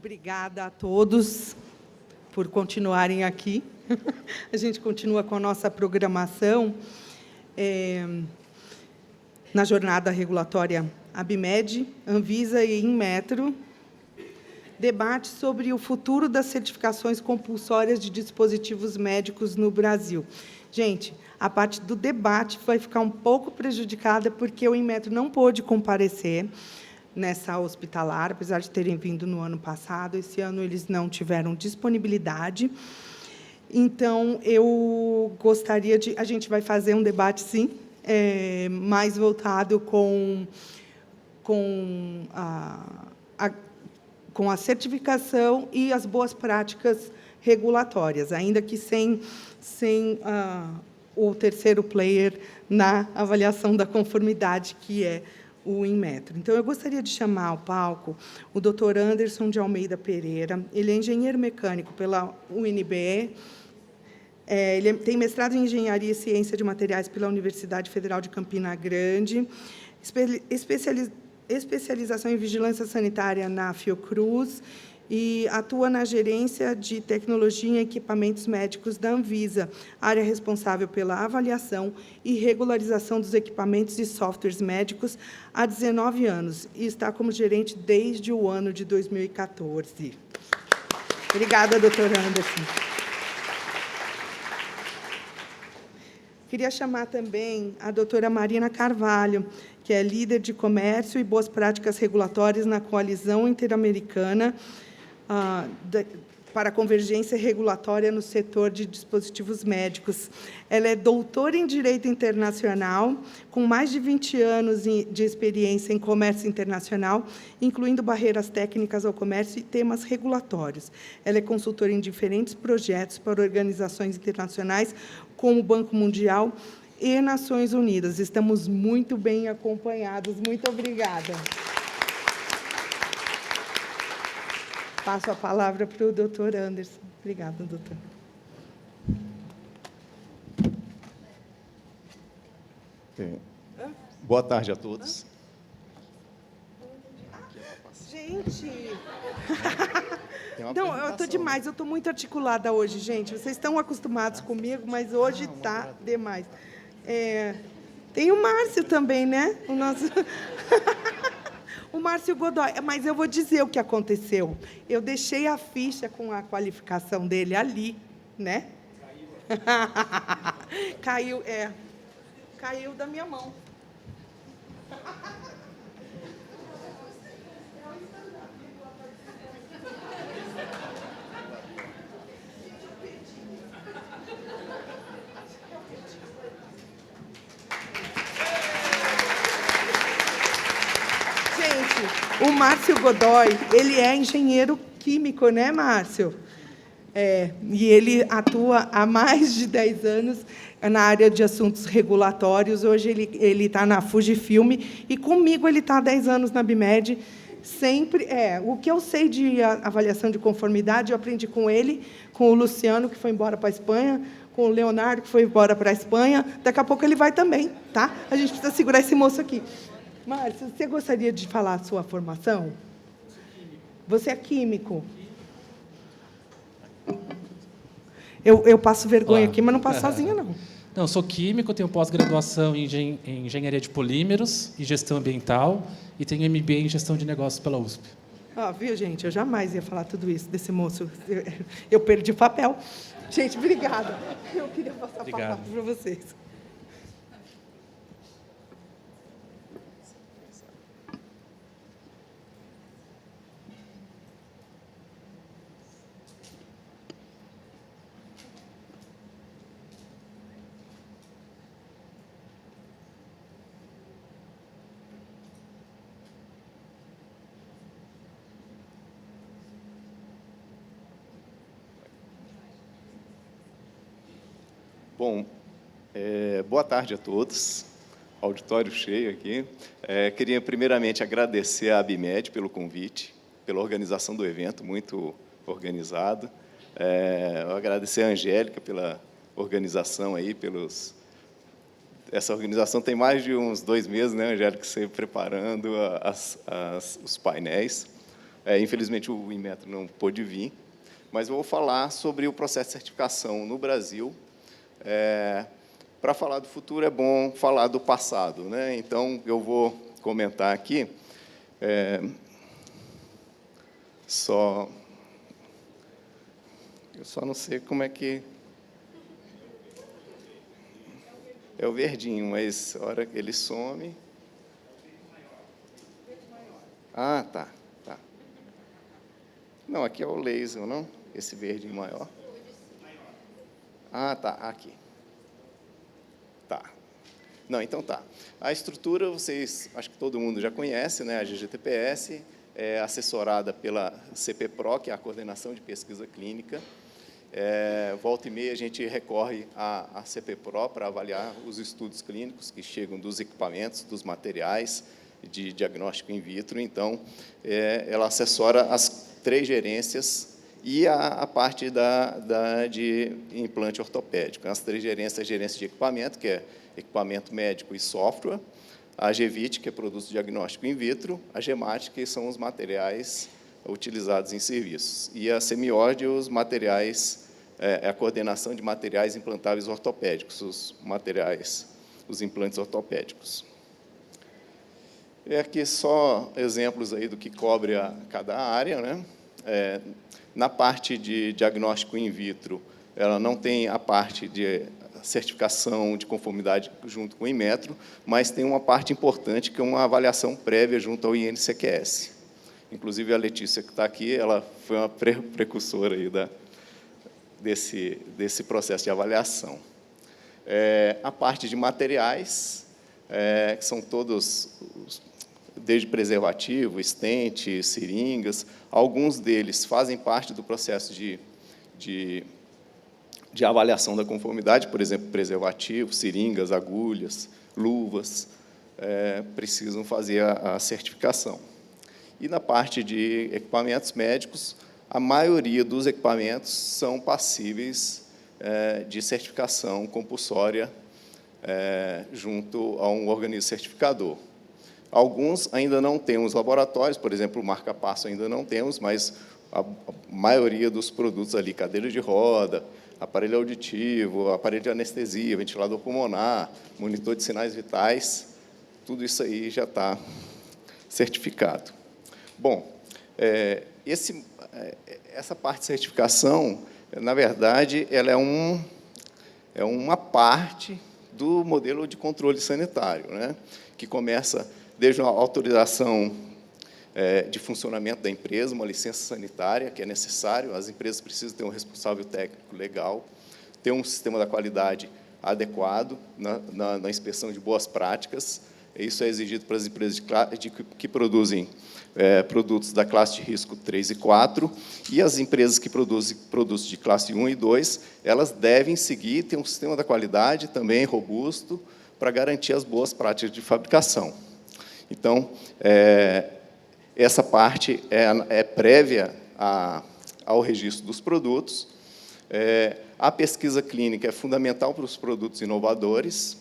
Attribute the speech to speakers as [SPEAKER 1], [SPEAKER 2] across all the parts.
[SPEAKER 1] Obrigada a todos por continuarem aqui. A gente continua com a nossa programação na jornada regulatória ABMED, Anvisa e Inmetro, debate sobre o futuro das certificações compulsórias de dispositivos médicos no Brasil. Gente, a parte do debate vai ficar um pouco prejudicada, porque o Inmetro não pôde comparecer nessa hospitalar, apesar de terem vindo no ano passado. Esse ano eles não tiveram disponibilidade. Então, eu gostaria de... A gente vai fazer um debate, sim, mais voltado com a certificação e as boas práticas regulatórias, ainda que sem o terceiro player na avaliação da conformidade, que é o Inmetro. Então, eu gostaria de chamar ao palco o Dr. Anderson de Almeida Pereira. Ele é engenheiro mecânico pela UNBE, ele tem mestrado em Engenharia e Ciência de Materiais pela Universidade Federal de Campina Grande, especialização em Vigilância Sanitária na Fiocruz, e atua na Gerência de Tecnologia e Equipamentos Médicos da Anvisa, área responsável pela avaliação e regularização dos equipamentos e softwares médicos há 19 anos, e está como gerente desde o ano de 2014. Obrigada, doutor Anderson. Queria chamar também a doutora Marina Carvalho, que é líder de comércio e boas práticas regulatórias na Coalizão Interamericana para a Convergência Regulatória no setor de dispositivos médicos. Ela é doutora em Direito Internacional, com mais de 20 anos de experiência em comércio internacional, incluindo barreiras técnicas ao comércio e temas regulatórios. Ela é consultora em diferentes projetos para organizações internacionais, como o Banco Mundial e Nações Unidas. Estamos muito bem acompanhados. Muito obrigada. Passo a palavra para o doutor Anderson. Obrigada, doutor.
[SPEAKER 2] Boa tarde a todos.
[SPEAKER 1] Gente! Não, eu estou demais, eu estou muito articulada hoje, gente. Vocês estão acostumados comigo, mas hoje está demais. Tem o Márcio também, né? O nosso... O Márcio Godoy. Mas eu vou dizer o que aconteceu. Eu deixei a ficha com a qualificação dele ali, né? Caiu, caiu da minha mão. O Márcio Godoy, ele é engenheiro químico, né, Márcio? E ele atua há mais de 10 anos na área de assuntos regulatórios. Hoje ele está na Fujifilm, e comigo ele está há 10 anos na ABMED. Sempre, o que eu sei de avaliação de conformidade, eu aprendi com ele, com o Luciano, que foi embora para a Espanha, com o Leonardo, que foi embora para a Espanha. Daqui a pouco ele vai também, tá? A gente precisa segurar esse moço aqui. Márcio, você gostaria de falar a sua formação? Você é químico. Eu passo vergonha aqui, mas não passo sozinha, não.
[SPEAKER 3] Não, sou químico, tenho pós-graduação em Engenharia de Polímeros e Gestão Ambiental, e tenho MBA em Gestão de Negócios pela USP.
[SPEAKER 1] Viu, gente? Eu jamais ia falar tudo isso desse moço. Eu perdi o papel. Gente, obrigada. Eu queria passar a palavra para vocês.
[SPEAKER 2] Bom, boa tarde a todos. Auditório cheio aqui. Queria, primeiramente, agradecer à ABMED pelo convite, pela organização do evento, muito organizado. Agradecer à Angélica pela organização aí, essa organização tem mais de uns 2 meses, né, Angélica, você preparando os painéis. Infelizmente, o Inmetro não pôde vir, mas eu vou falar sobre o processo de certificação no Brasil. Para falar do futuro, é bom falar do passado, né? Então, eu vou comentar aqui, eu só não sei como é que... É o verdinho, mas a hora que ele some... Ah, tá. Não, aqui é o laser, não? Esse verdinho maior. Ah, tá, aqui. Tá. Não, então tá. A estrutura, vocês, acho que todo mundo já conhece, né? A GGTPS é assessorada pela CPPRO, que é a Coordenação de Pesquisa Clínica. Volta e meia, a gente recorre à CPPRO para avaliar os estudos clínicos que chegam dos equipamentos, dos materiais de diagnóstico in vitro. Então, ela assessora as 3 gerências e a parte de implante ortopédico. As 3 gerências, a gerência de equipamento, que é equipamento médico e software, a GVIT, que é produto diagnóstico in vitro, a GEMAT, que são os materiais utilizados em serviços, e a SEMIORD, os materiais, a coordenação de materiais implantáveis ortopédicos, os implantes ortopédicos. Aqui só exemplos aí do que cobre cada área, né? Na parte de diagnóstico in vitro, ela não tem a parte de certificação de conformidade junto com o Inmetro, mas tem uma parte importante, que é uma avaliação prévia junto ao INCQS. Inclusive, a Letícia, que está aqui, ela foi uma precursora aí desse processo de avaliação. A parte de materiais, que são todos, desde preservativo, estente, seringas, alguns deles fazem parte do processo de avaliação da conformidade, por exemplo, preservativo, seringas, agulhas, luvas, precisam fazer a certificação. E, na parte de equipamentos médicos, a maioria dos equipamentos são passíveis de certificação compulsória junto a um organismo certificador. Alguns ainda não temos laboratórios, por exemplo, o marca-passo ainda não temos, mas a maioria dos produtos ali, cadeira de roda, aparelho auditivo, aparelho de anestesia, ventilador pulmonar, monitor de sinais vitais, tudo isso aí já está certificado. Bom, essa parte de certificação, na verdade, ela é uma parte do modelo de controle sanitário, né? Que começa desde a autorização de funcionamento da empresa, uma licença sanitária, que é necessário, as empresas precisam ter um responsável técnico legal, ter um sistema da qualidade adequado na inspeção de boas práticas. Isso é exigido para as empresas que produzem produtos da classe de risco 3 e 4, e as empresas que produzem produtos de classe 1 e 2, elas devem seguir, ter um sistema da qualidade também robusto para garantir as boas práticas de fabricação. Então, essa parte é prévia ao registro dos produtos. A pesquisa clínica é fundamental para os produtos inovadores.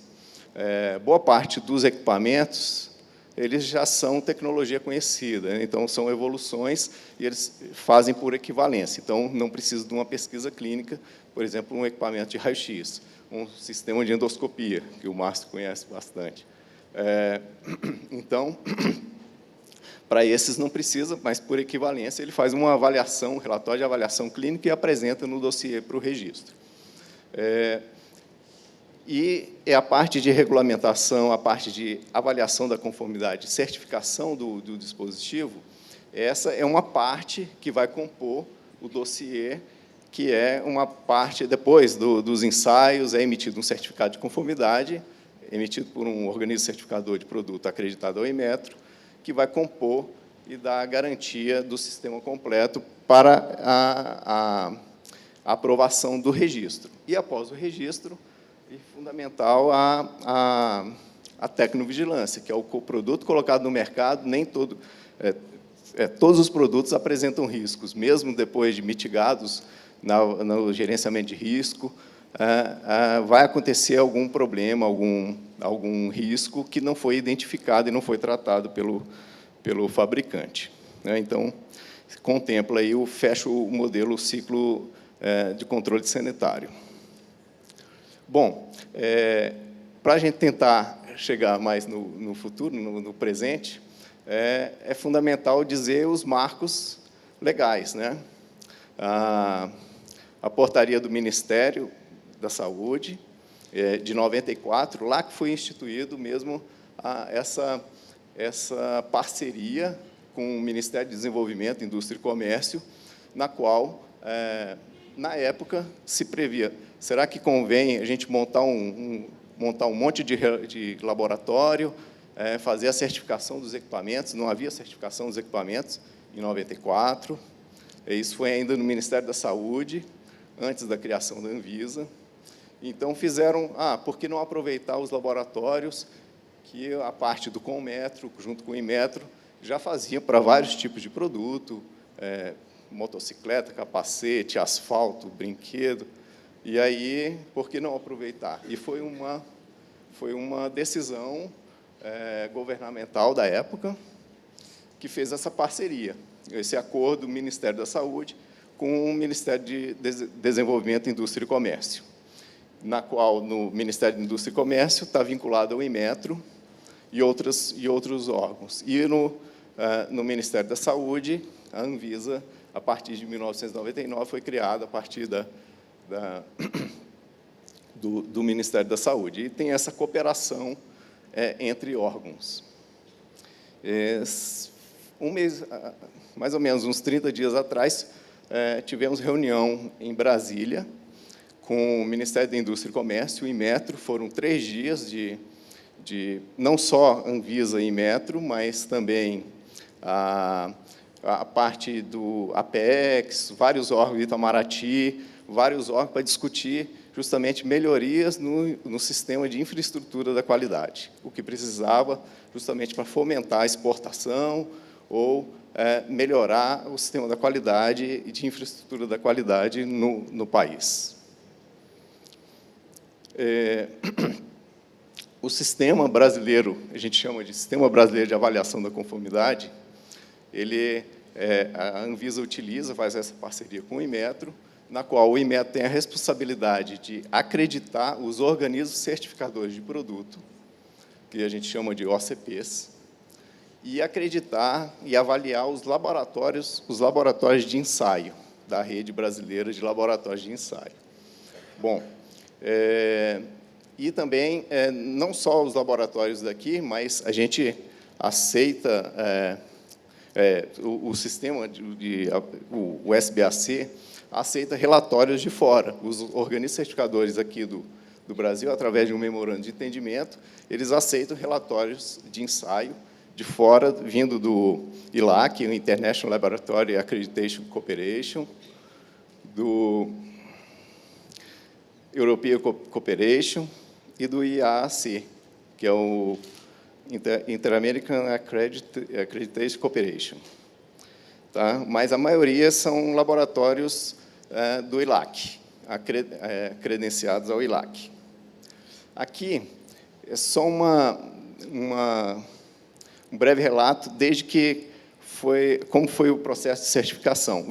[SPEAKER 2] Boa parte dos equipamentos, eles já são tecnologia conhecida, né? Então, são evoluções e eles fazem por equivalência. Então, não precisa de uma pesquisa clínica, por exemplo, um equipamento de raio-x, um sistema de endoscopia, que o Márcio conhece bastante. Então, para esses não precisa, mas, por equivalência, ele faz uma avaliação, um relatório de avaliação clínica e apresenta no dossiê para o registro. E a parte de regulamentação, a parte de avaliação da conformidade, certificação do dispositivo, essa é uma parte que vai compor o dossiê, que é uma parte, depois dos ensaios, é emitido um certificado de conformidade, emitido por um organismo certificador de produto acreditado ao Inmetro, que vai compor e dar a garantia do sistema completo para a aprovação do registro. E, após o registro, é fundamental a tecnovigilância, que é o produto colocado no mercado, nem todos os produtos apresentam riscos, mesmo depois de mitigados no gerenciamento de risco, vai acontecer algum problema, algum risco que não foi identificado e não foi tratado pelo fabricante. Então, contempla aí fecha o modelo ciclo de controle sanitário. Bom, para a gente tentar chegar mais no futuro, no presente, é fundamental dizer os marcos legais, né? A portaria do Ministério da Saúde, de 94, lá que foi instituído mesmo essa parceria com o Ministério de Desenvolvimento, Indústria e Comércio, na qual, na época, se previa, será que convém a gente montar um monte de laboratório, fazer a certificação dos equipamentos? Não havia certificação dos equipamentos em 94, isso foi ainda no Ministério da Saúde, antes da criação da Anvisa. Então, fizeram, por que não aproveitar os laboratórios que a parte do Conmetro, junto com o Inmetro, já fazia para vários tipos de produto, motocicleta, capacete, asfalto, brinquedo, e aí, por que não aproveitar? E foi uma decisão governamental da época que fez essa parceria, esse acordo do Ministério da Saúde com o Ministério de Desenvolvimento, Indústria e Comércio, na qual, no Ministério de Indústria e Comércio, está vinculado ao Inmetro e outros órgãos. E no Ministério da Saúde, a Anvisa, a partir de 1999, foi criada a partir do Ministério da Saúde. E tem essa cooperação entre órgãos. Mais ou menos uns 30 dias atrás, tivemos reunião em Brasília com o Ministério da Indústria e Comércio, o Inmetro. Foram 3 dias de não só Anvisa e Inmetro, mas também a parte do Apex, vários órgãos, Itamaraty, vários órgãos para discutir justamente melhorias no sistema de infraestrutura da qualidade, o que precisava justamente para fomentar a exportação ou melhorar o sistema da qualidade e de infraestrutura da qualidade no país. O sistema brasileiro, a gente chama de Sistema Brasileiro de Avaliação da Conformidade, a Anvisa faz essa parceria com o Inmetro, na qual o Inmetro tem a responsabilidade de acreditar os organismos certificadores de produto, que a gente chama de OCPs, e acreditar e avaliar os laboratórios de ensaio, da rede brasileira de laboratórios de ensaio. Bom, e também, não só os laboratórios daqui, mas a gente aceita o sistema, o SBAC, aceita relatórios de fora. Os organismos certificadores aqui do Brasil, através de um memorando de entendimento, eles aceitam relatórios de ensaio de fora, vindo do ILAC, o International Laboratory Accreditation Cooperation, do European Cooperation e do IAAC, que é o Inter-American Accreditation Cooperation. Tá? Mas a maioria são laboratórios do ILAC, credenciados ao ILAC. Aqui é só um breve relato desde como foi o processo de certificação.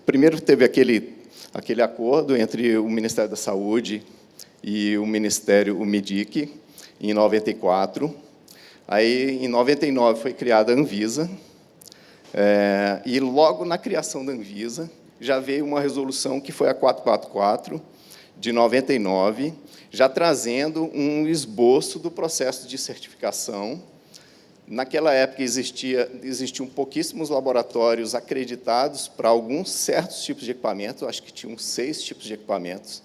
[SPEAKER 2] Primeiro teve aquele acordo entre o Ministério da Saúde e o MIDIC, em 94. Aí, em 99, foi criada a Anvisa, e logo na criação da Anvisa, já veio uma resolução que foi a 444, de 99, já trazendo um esboço do processo de certificação. Naquela época, existiam pouquíssimos laboratórios acreditados para alguns certos tipos de equipamentos, acho que tinham 6 tipos de equipamentos.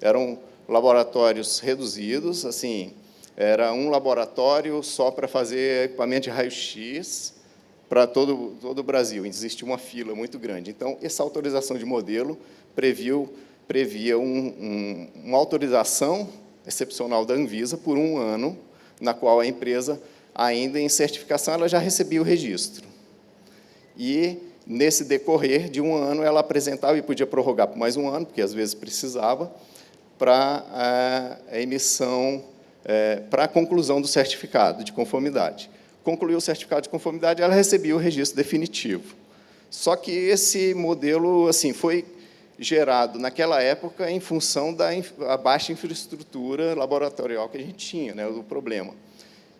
[SPEAKER 2] Eram laboratórios reduzidos, assim, era um laboratório só para fazer equipamento de raio-x para todo o Brasil. Existia uma fila muito grande. Então, essa autorização de modelo previa uma autorização excepcional da Anvisa por 1 ano, na qual a empresa, ainda em certificação, ela já recebia o registro. E, nesse decorrer de 1 ano, ela apresentava, e podia prorrogar por mais 1 ano, porque às vezes precisava, para a emissão, para a conclusão do certificado de conformidade. Concluiu o certificado de conformidade, ela recebia o registro definitivo. Só que esse modelo assim, foi gerado, naquela época, em função da baixa infraestrutura laboratorial que a gente tinha, né, do problema,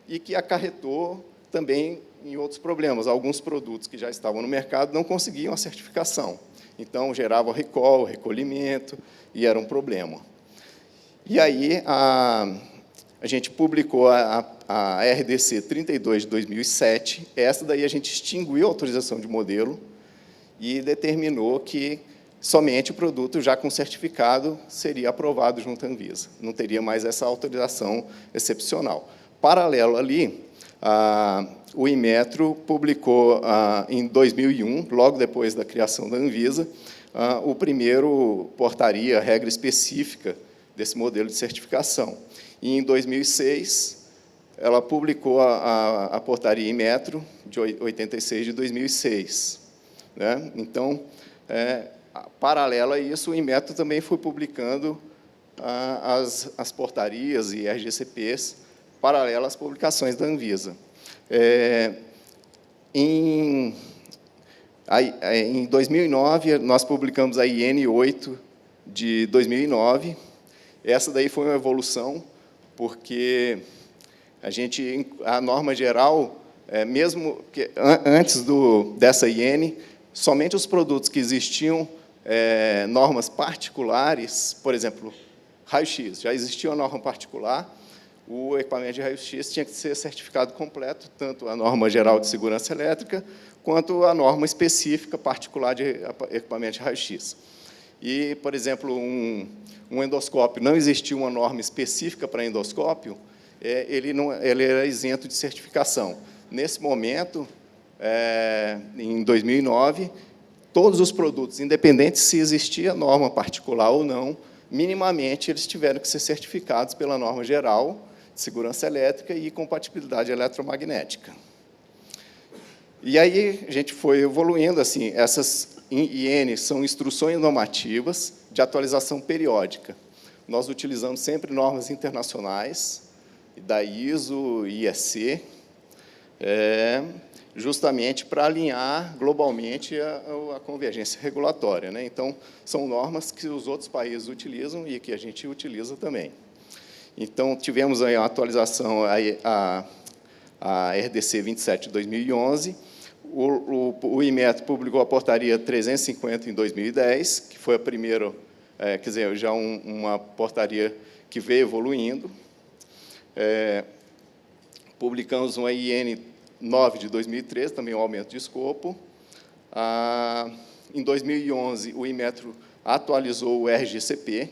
[SPEAKER 2] e que acarretou também em outros problemas. Alguns produtos que já estavam no mercado não conseguiam a certificação, então gerava recall, recolhimento, e era um problema. E aí a gente publicou a RDC 32 de 2007, essa daí a gente extinguiu a autorização de modelo e determinou que somente o produto já com certificado seria aprovado junto à Anvisa, não teria mais essa autorização excepcional. Paralelo ali, o Inmetro publicou, em 2001, logo depois da criação da Anvisa, o primeiro portaria, regra específica desse modelo de certificação. E, em 2006, ela publicou a portaria Inmetro, de 86 de 2006. Né? Então, paralelo a isso, o Inmetro também foi publicando as portarias e RGCPs paralelo às publicações da Anvisa. Em 2009, nós publicamos a IN 8 de 2009. Essa daí foi uma evolução, porque a norma geral, mesmo que antes dessa IN, somente os produtos que existiam normas particulares, por exemplo, raio-x, já existia uma norma particular, o equipamento de raio-x tinha que ser certificado completo, tanto a norma geral de segurança elétrica, quanto a norma específica particular de equipamento de raio-x. E, por exemplo, um endoscópio, não existia uma norma específica para endoscópio, ele era isento de certificação. Nesse momento, em 2009, todos os produtos, independente se existia norma particular ou não, minimamente eles tiveram que ser certificados pela norma geral de segurança elétrica e compatibilidade eletromagnética. E aí a gente foi evoluindo, assim, essas INs são instruções normativas de atualização periódica. Nós utilizamos sempre normas internacionais, da ISO, IEC, justamente para alinhar globalmente a convergência regulatória, né? Então, são normas que os outros países utilizam e que a gente utiliza também. Então, tivemos aí a atualização, a RDC 27 de 2011, o Inmetro publicou a portaria 350 em 2010, que foi a primeira, quer dizer, já uma portaria que veio evoluindo. Publicamos uma IN 9 de 2013, também um aumento de escopo. Em 2011, o Inmetro atualizou o RGCP,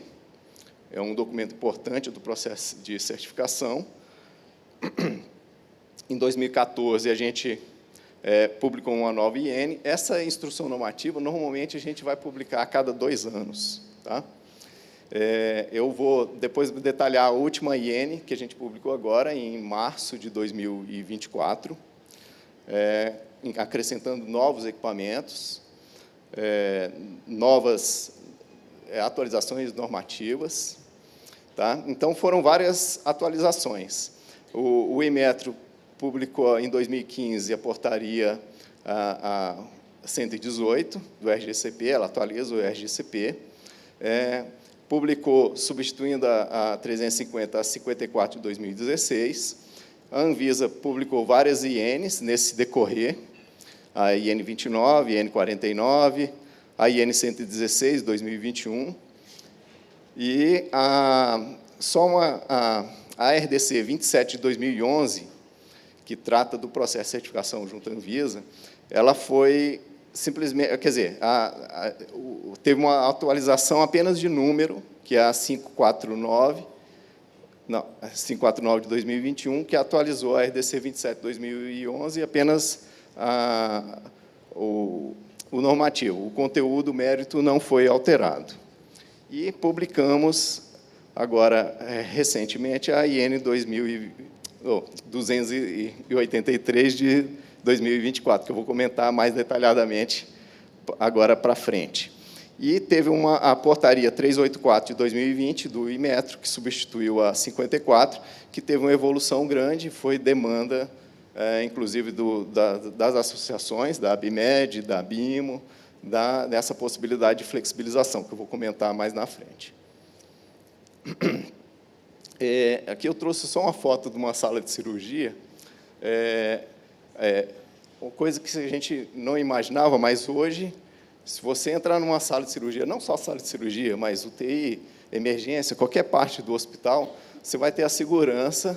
[SPEAKER 2] é um documento importante do processo de certificação. Em 2014, a gente publicou uma nova IN. Essa instrução normativa, normalmente, a gente vai publicar a cada 2 anos. Tá? Eu vou depois detalhar a última IN, que a gente publicou agora, em março de 2024, acrescentando novos equipamentos, novas atualizações normativas. Tá? Então, foram várias atualizações. O Inmetro publicou, em 2015, a portaria 118 do RGCP, ela atualiza o RGCP, publicou, substituindo a 350, a 54 de 2016. A Anvisa publicou várias INs nesse decorrer, a IN 29, IN 49, a IN 116, de 2021, e a RDC 27 de 2011, que trata do processo de certificação junto à Anvisa, ela foi simplesmente, quer dizer, teve uma atualização apenas de número, que é a 549 de 2021, que atualizou a RDC 27 de 2011 e apenas o normativo. O conteúdo, o mérito não foi alterado. E publicamos, agora, recentemente, a IN 283 de 2024, que eu vou comentar mais detalhadamente agora para frente. E teve a portaria 384 de 2020, do Inmetro, que substituiu a 54, que teve uma evolução grande, foi demanda inclusive das associações, da ABMED, da ABIMO, dessa possibilidade de flexibilização, que eu vou comentar mais na frente. Aqui eu trouxe só uma foto de uma sala de cirurgia, uma coisa que a gente não imaginava, mas hoje, se você entrar numa sala de cirurgia, não só sala de cirurgia, mas UTI, emergência, qualquer parte do hospital, você vai ter a segurança,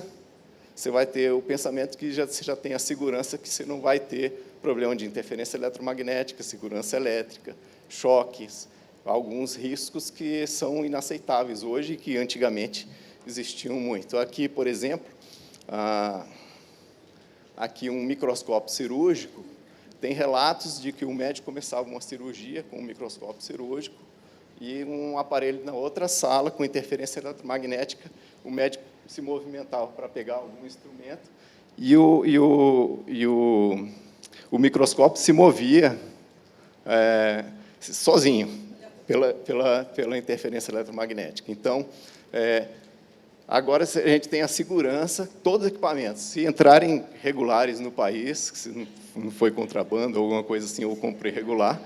[SPEAKER 2] você vai ter o pensamento que você já tem a segurança que você não vai ter problema de interferência eletromagnética, segurança elétrica, choques, alguns riscos que são inaceitáveis hoje e que antigamente existiam muito. Aqui, por exemplo, aqui um microscópio cirúrgico, tem relatos de que o médico começava uma cirurgia com um microscópio cirúrgico e um aparelho na outra sala com interferência eletromagnética, o médico se movimentava para pegar algum instrumento e o microscópio se movia sozinho pela interferência eletromagnética. Então, agora a gente tem a segurança, todos os equipamentos, se entrarem regulares no país, se não foi contrabando ou alguma coisa assim, ou compra irregular,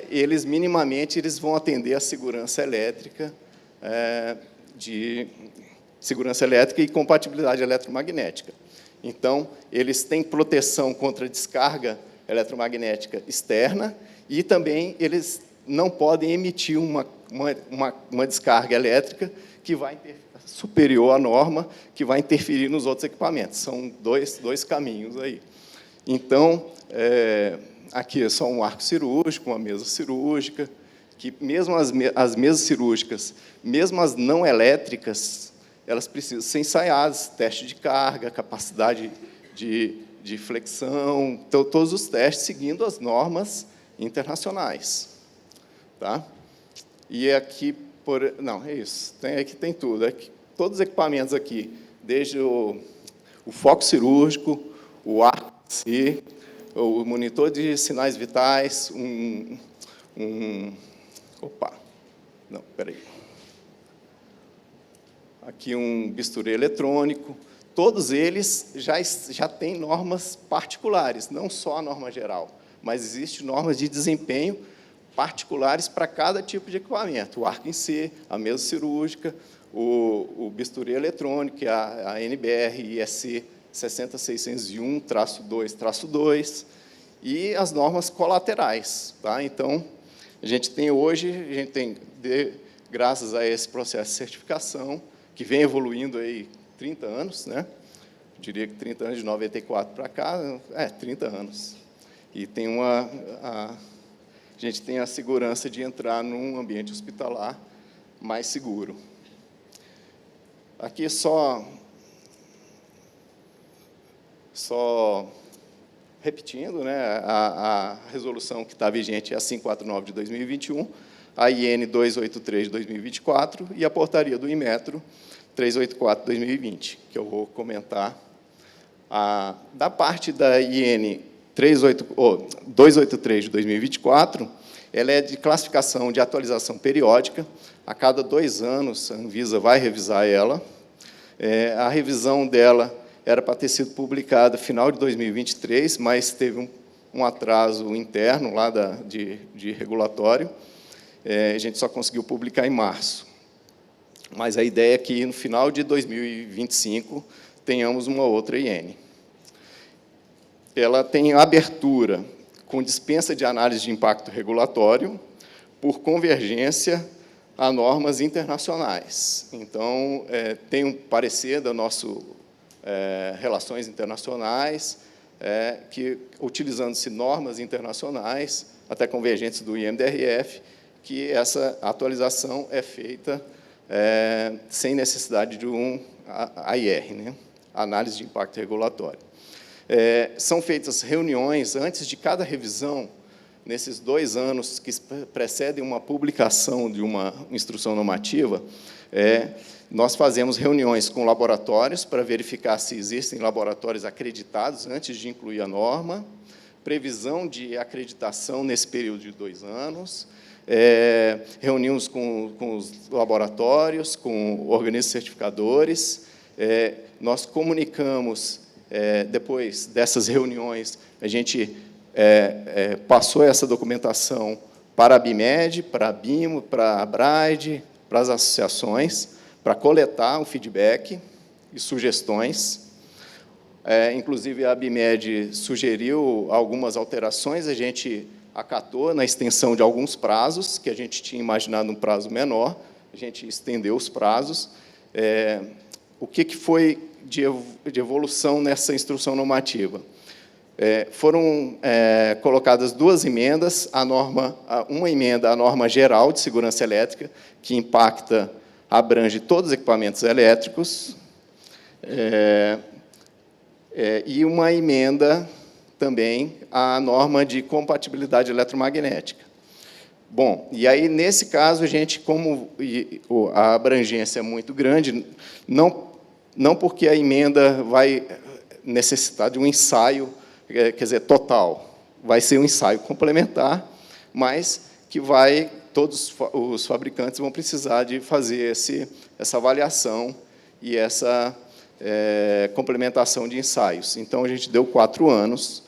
[SPEAKER 2] eles minimamente vão atender a segurança elétrica, de segurança elétrica e compatibilidade eletromagnética. Então, eles têm proteção contra descarga eletromagnética externa e também eles não podem emitir uma descarga elétrica que vai superior à norma, que vai interferir nos outros equipamentos. São dois caminhos aí. Então, aqui é só um arco cirúrgico, uma mesa cirúrgica, que mesmo as mesas cirúrgicas, mesmo as não elétricas, elas precisam ser ensaiadas, teste de carga, capacidade de flexão, então, todos os testes seguindo as normas internacionais. Tá? E aqui, não, é isso, aqui tem tudo. Aqui, todos os equipamentos aqui, desde o foco cirúrgico, o arco em si, o monitor de sinais vitais, opa, não, espera aí. Aqui um bisturi eletrônico, todos eles já têm normas particulares, não só a norma geral, mas existem normas de desempenho particulares para cada tipo de equipamento. O arco em si, a mesa cirúrgica, o bisturi eletrônico, a NBR ISC 60601-2-2, e as normas colaterais. Tá? Então, a gente tem hoje, graças a esse processo de certificação, que vem evoluindo aí 30 anos, né? Eu diria que 30 anos, de 94 para cá, 30 anos. E tem a gente tem a segurança de entrar num ambiente hospitalar mais seguro. Aqui só repetindo, né, a resolução que está vigente é a 549 de 2021, a IN 283 de 2024 e a portaria do Inmetro 384 de 2020, que eu vou comentar. Da parte da IN 283 de 2024, ela é de classificação de atualização periódica. A cada 2 anos, a Anvisa vai revisar ela. A revisão dela era para ter sido publicada no final de 2023, mas teve um atraso interno lá de regulatório. A gente só conseguiu publicar em março. Mas a ideia é que, no final de 2025, tenhamos uma outra IN. Ela tem abertura com dispensa de análise de impacto regulatório por convergência a normas internacionais. Então, tem um parecer da nosso Relações Internacionais, que, utilizando-se normas internacionais, até convergentes do IMDRF, que essa atualização é feita sem necessidade de um AIR, né? Análise de impacto regulatório. São feitas reuniões antes de cada revisão, nesses 2 anos que precedem uma publicação de uma instrução normativa, nós fazemos reuniões com laboratórios para verificar se existem laboratórios acreditados antes de incluir a norma, previsão de acreditação nesse período de 2 anos, reunimos com os laboratórios, com organismos certificadores, nós comunicamos depois dessas reuniões, a gente passou essa documentação para a ABIMED, para a ABIMO, para a ABRAID, para as associações, para coletar o feedback e sugestões. Inclusive, a ABIMED sugeriu algumas alterações, a gente acatou na extensão de alguns prazos, que a gente tinha imaginado um prazo menor, a gente estendeu os prazos. O que foi de evolução nessa instrução normativa? Foram colocadas 2 emendas, uma emenda à norma geral de segurança elétrica, que abrange todos os equipamentos elétricos, e uma emenda também à norma de compatibilidade eletromagnética. Bom, e aí, nesse caso, a gente, como a abrangência é muito grande, não porque a emenda vai necessitar de um ensaio, quer dizer, total, vai ser um ensaio complementar, mas que todos os fabricantes vão precisar de fazer essa avaliação e essa complementação de ensaios. Então, a gente deu 4 anos.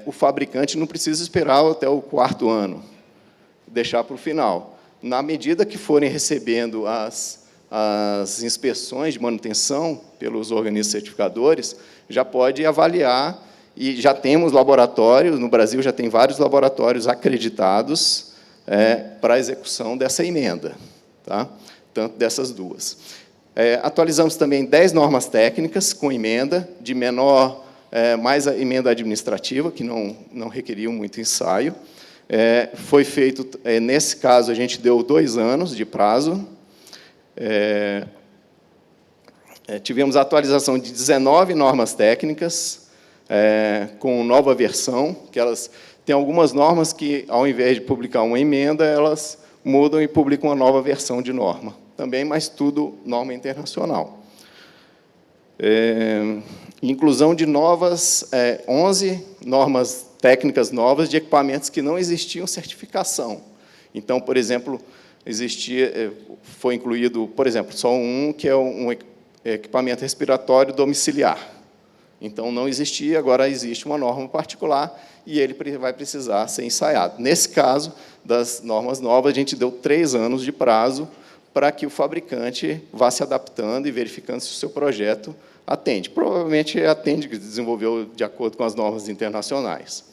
[SPEAKER 2] O fabricante não precisa esperar até o 4º ano, deixar para o final. Na medida que forem recebendo as inspeções de manutenção pelos organismos certificadores, já pode avaliar, e já temos laboratórios, no Brasil já tem vários laboratórios acreditados para a execução dessa emenda, tá? Tanto dessas 2. Atualizamos também 10 normas técnicas com emenda, de menor, mais a emenda administrativa, que não requeriam muito ensaio. Foi feito, nesse caso, a gente deu 2 anos de prazo. Tivemos a atualização de 19 normas técnicas, com nova versão, que elas têm algumas normas que, ao invés de publicar uma emenda, elas mudam e publicam uma nova versão de norma. Também, mas tudo norma internacional. Inclusão de 11 normas técnicas novas de equipamentos que não existiam certificação. Então, por exemplo, foi incluído, por exemplo, só que é um equipamento respiratório domiciliar. Então, não existia, agora existe uma norma particular e ele vai precisar ser ensaiado. Nesse caso, das normas novas, a gente deu 3 anos de prazo para que o fabricante vá se adaptando e verificando se o seu projeto atende. Provavelmente atende, que desenvolveu de acordo com as normas internacionais.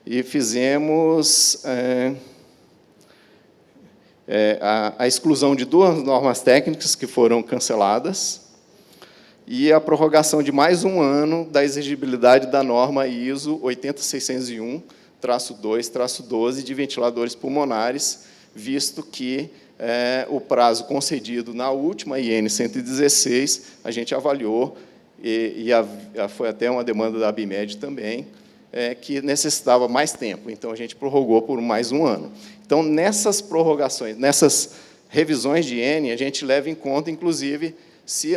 [SPEAKER 2] E fizemos a exclusão de 2 normas técnicas que foram canceladas e a prorrogação de mais 1 ano da exigibilidade da norma ISO 80061-2-12 de ventiladores pulmonares, visto que o prazo concedido na última IN 116, a gente avaliou, e foi até uma demanda da ABIMED também, que necessitava mais tempo. Então, a gente prorrogou por mais 1 ano. Então, nessas prorrogações, nessas revisões de IN, a gente leva em conta, inclusive, se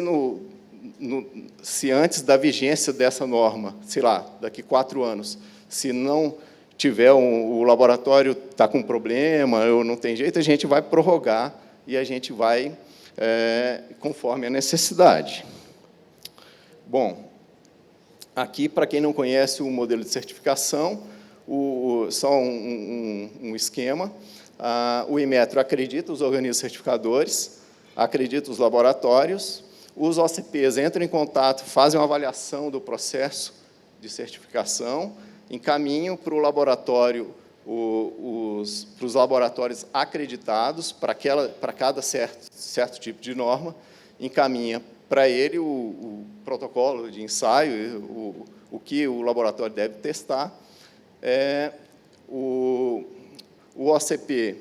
[SPEAKER 2] antes da vigência dessa norma, sei lá, daqui 4 anos, se não tiver o laboratório está com problema ou não tem jeito, a gente vai prorrogar e a gente vai conforme a necessidade. Bom, aqui, para quem não conhece o modelo de certificação, só um esquema. O Inmetro acredita os organismos certificadores, acredita os laboratórios, os OCPs entram em contato, fazem uma avaliação do processo de certificação, encaminham para o laboratório, para os laboratórios acreditados, para cada certo tipo de norma, encaminha para ele o protocolo de ensaio, o que o laboratório deve testar. O OCP,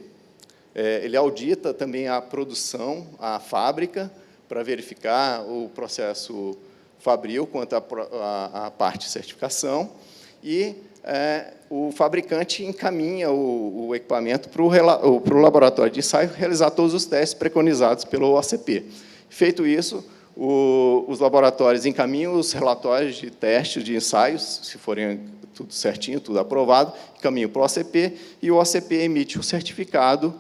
[SPEAKER 2] ele audita também a produção, a fábrica, para verificar o processo fabril quanto à parte de certificação, e o fabricante encaminha o equipamento para o laboratório de ensaio realizar todos os testes preconizados pelo OCP. Feito isso, os laboratórios encaminham os relatórios de testes de ensaios, se forem tudo certinho, tudo aprovado, encaminham para o OCP, e o OCP emite o certificado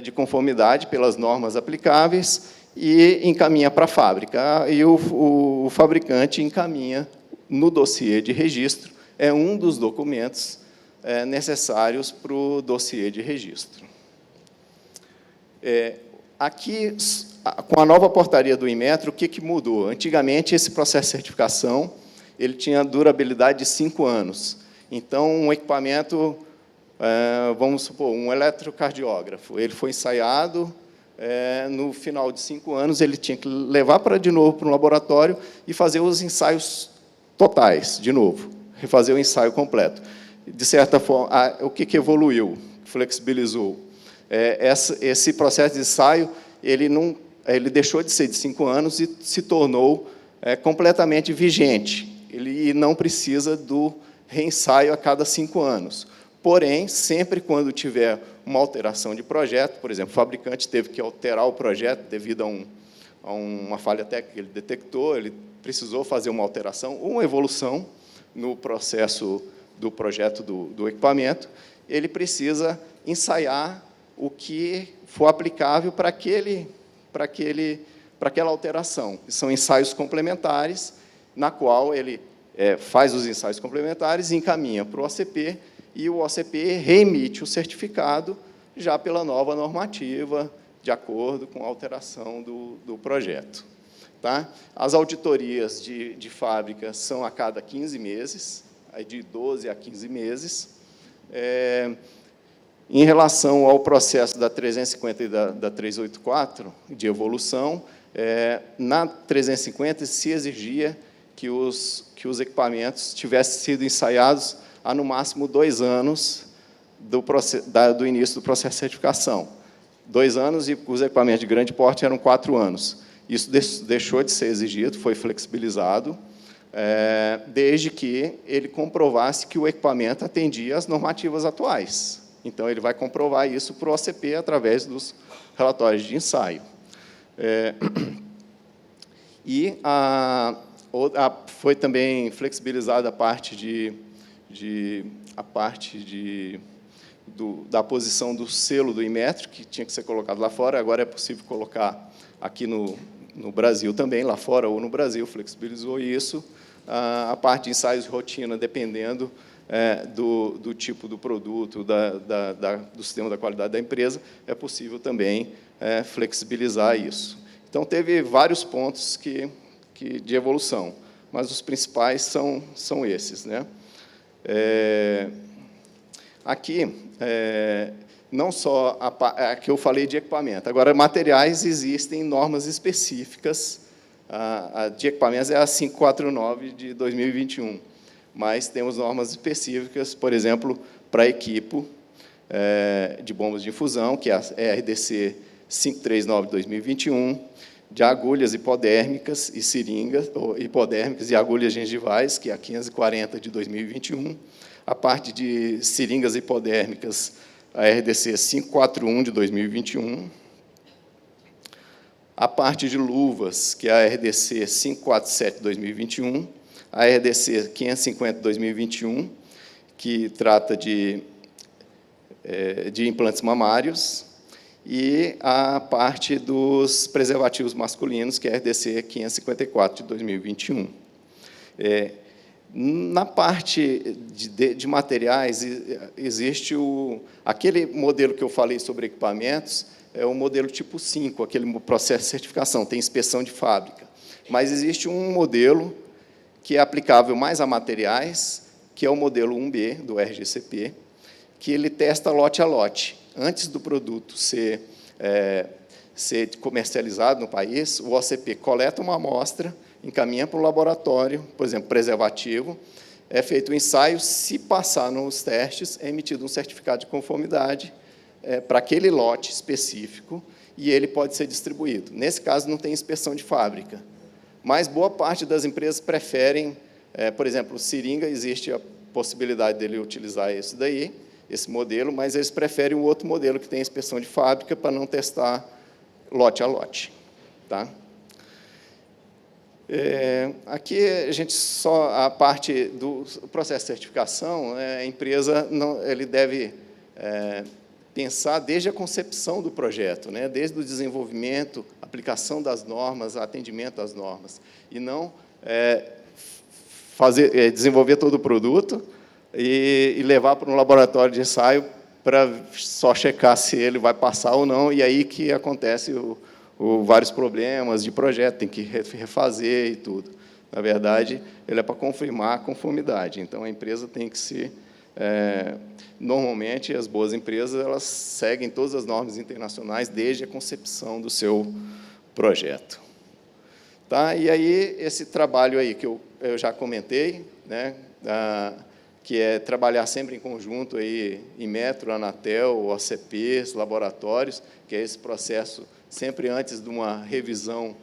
[SPEAKER 2] de conformidade pelas normas aplicáveis, e encaminha para a fábrica. E o fabricante encaminha no dossiê de registro, é um dos documentos necessários para o dossiê de registro. Aqui, com a nova portaria do Inmetro, o que mudou? Antigamente, esse processo de certificação ele tinha durabilidade de 5 anos. Então, um equipamento, vamos supor, um eletrocardiógrafo, ele foi ensaiado, no final de 5 anos, ele tinha que levar de novo para um laboratório e fazer os ensaios totais, de novo, refazer o ensaio completo. De certa forma, o que evoluiu, flexibilizou? Esse processo de ensaio, ele deixou de ser de 5 anos e se tornou completamente vigente. Ele não precisa do reensaio a cada 5 anos. Porém, sempre quando tiver uma alteração de projeto, por exemplo, o fabricante teve que alterar o projeto devido a uma falha técnica que ele detectou, ele precisou fazer uma alteração, uma evolução no processo do projeto do equipamento, ele precisa ensaiar o que for aplicável para aquela alteração. São ensaios complementares, na qual ele faz os ensaios complementares, encaminha para o OCP, e o OCP reemite o certificado já pela nova normativa, de acordo com a alteração do projeto. Tá? As auditorias de fábrica são a cada 15 meses, de 12 a 15 meses. Em relação ao processo da 350 e da 384, de evolução, na 350 se exigia que os equipamentos tivessem sido ensaiados há, no máximo, 2 anos do início do processo de certificação. 2 anos, e os equipamentos de grande porte eram 4 anos. Isso deixou de ser exigido, foi flexibilizado, desde que ele comprovasse que o equipamento atendia às normativas atuais. Então, ele vai comprovar isso para o OCP através dos relatórios de ensaio. Foi também flexibilizada a parte da posição do selo do Inmetro, que tinha que ser colocado lá fora, agora é possível colocar aqui no Brasil também, lá fora ou no Brasil, flexibilizou isso. A parte de ensaios de rotina, dependendo do tipo do produto, do sistema da qualidade da empresa, é possível também flexibilizar isso. Então, teve vários pontos de evolução, mas os principais são esses, né? Aqui, não só a que eu falei de equipamento, agora, materiais, existem normas específicas. A de equipamentos é a 549 de 2021, mas temos normas específicas, por exemplo, para equipo de bombas de infusão, que é a RDC 539 de 2021, de agulhas hipodérmicas e seringas, ou hipodérmicas e agulhas gengivais, que é a 540 de 2021, a parte de seringas hipodérmicas, a RDC 541 de 2021, a parte de luvas, que é a RDC 547 de 2021, a RDC 550 de 2021, que trata de implantes mamários, e a parte dos preservativos masculinos, que é a RDC 554 de 2021. Na parte de materiais, existe aquele modelo que eu falei sobre equipamentos, é o modelo tipo 5, aquele processo de certificação, tem inspeção de fábrica. Mas existe um modelo que é aplicável mais a materiais, que é o modelo 1B do RGCP, que ele testa lote a lote. Antes do produto ser comercializado no país, o OCP coleta uma amostra, encaminha para o laboratório, por exemplo, preservativo, é feito o ensaio, se passar nos testes, é emitido um certificado de conformidade para aquele lote específico, e ele pode ser distribuído. Nesse caso, não tem inspeção de fábrica, mas boa parte das empresas preferem, por exemplo, seringa, existe a possibilidade dele utilizar esse modelo, mas eles preferem o outro modelo que tem inspeção de fábrica para não testar lote a lote. Tá? Aqui a gente a parte do processo de certificação, a empresa ele deve pensar desde a concepção do projeto, né? Desde o desenvolvimento, aplicação das normas, atendimento às normas, e não desenvolver todo o produto e levar para um laboratório de ensaio para só checar se ele vai passar ou não, e aí que acontece vários problemas de projeto, tem que refazer e tudo. Na verdade, ele é para confirmar a conformidade. Então, a empresa tem que se... normalmente, as boas empresas elas seguem todas as normas internacionais desde a concepção do seu projeto. Tá? E aí, esse trabalho aí que eu já comentei, né, que é trabalhar sempre em conjunto, aí, Inmetro, Anatel, OCPs, laboratórios, que é esse processo, sempre antes de uma revisão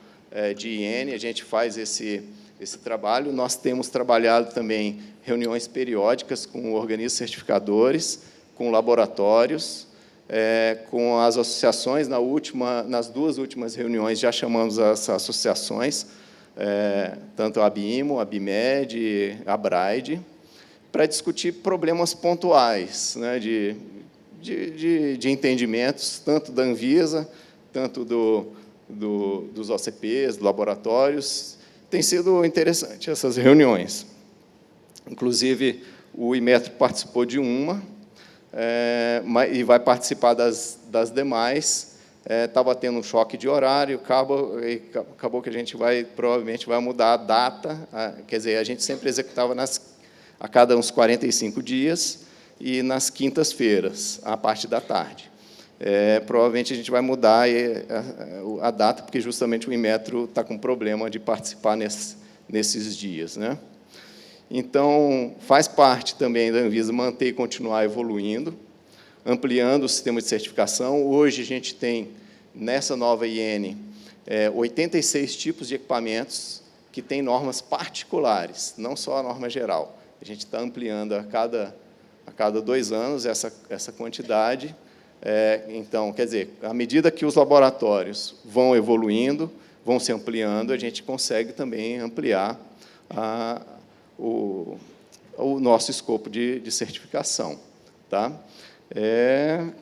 [SPEAKER 2] de IN, a gente faz esse trabalho. Nós temos trabalhado também reuniões periódicas com organismos certificadores, com laboratórios, com as associações. Nas duas últimas reuniões, já chamamos as associações, tanto a ABIMO, a ABIMED, a ABRAID, para discutir problemas pontuais, né, de entendimentos, tanto da Anvisa, tanto dos OCPs, dos laboratórios. Tem sido interessante essas reuniões. Inclusive, o Inmetro participou de uma, e vai participar das demais. Estava tendo um choque de horário, acabou que a gente provavelmente vai mudar a data, quer dizer, a gente sempre executava a cada uns 45 dias e nas quintas-feiras, à parte da tarde. Provavelmente a gente vai mudar a data, porque justamente o Inmetro está com problema de participar nesses dias, né? Então, faz parte também da Anvisa manter e continuar evoluindo, ampliando o sistema de certificação. Hoje, a gente tem, nessa nova IN, 86 tipos de equipamentos que têm normas particulares, não só a norma geral. A gente está ampliando a cada 2 anos essa quantidade. Então, quer dizer, à medida que os laboratórios vão evoluindo, vão se ampliando, a gente consegue também ampliar o nosso escopo de certificação. Tá?